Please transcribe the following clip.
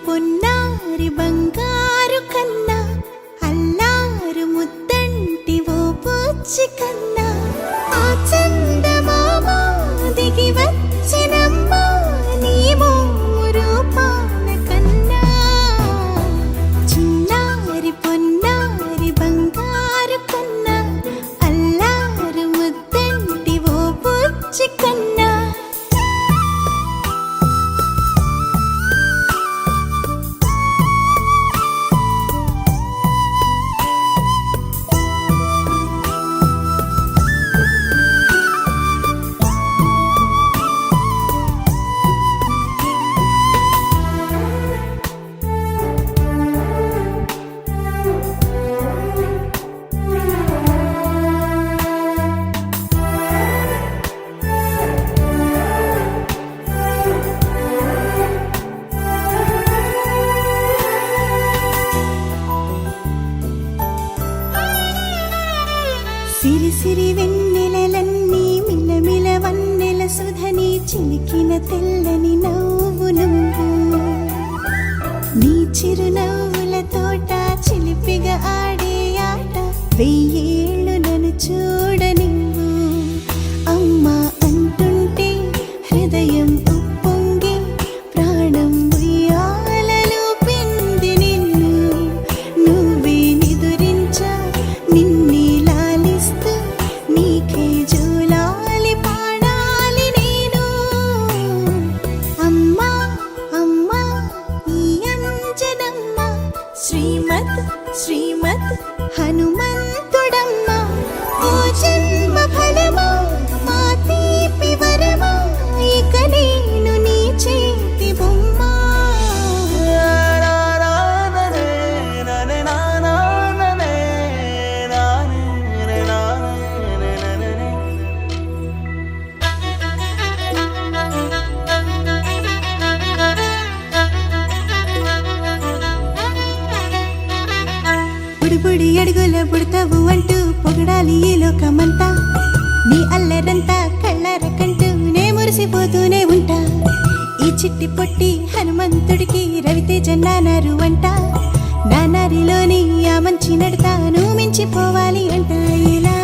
పొన్నారి బంగారు కన్నా అల్లారు ముద్దంటి ఓ పూచి కన్నా ఆ చందమామ దిగి వచ్చినమ్మ నీ రూపాల కన్నా చిన్నారి పొన్నారి బంగారు కన్నా అల్లారు ముద్దంటి ఓ పూచి కన్నా సిరి సిరి వెన్నెలలన్నీ మిలమిల వన్నెల సుధని చిలికిన తెల్లని నవ్వు నువ్వు నీ చిరునవ్వుల తోట చిలిపిగా ఆడే ఆట వెయ్యేళ్ళు నన్ను చూడ నువ్వు అమ్మా అంటుంటే హృదయం ఉప్పొంగి ప్రాణం ఉయ్యాలలో పిండి నిన్ను నువ్వే నిదురించా నిన్నే నీకే జూలాలి పాడాలి నేను అమ్మా అమ్మా ఈ అంజనమ్మ శ్రీమత్ శ్రీమత్ హనుమంతుడమ్మ ఓ జన్మ ఫలమా మా తీపి వరమా ఇక నేను నీ చేతి బొమ్మ బుడి అడుగుల బుడతావు అంటూ పొగడాలి ఈ లోకమంతా నీ అల్లరంతా కళ్ళరకంటూ నే మురిసిపోతూనే ఉంటా ఈ చిట్టి పొట్టి హనుమంతుడికి రవితేజ నానారు అంట నానారిలోని ఆ మంచి నడతా నువ్వు మించిపోవాలి అంట ఇలా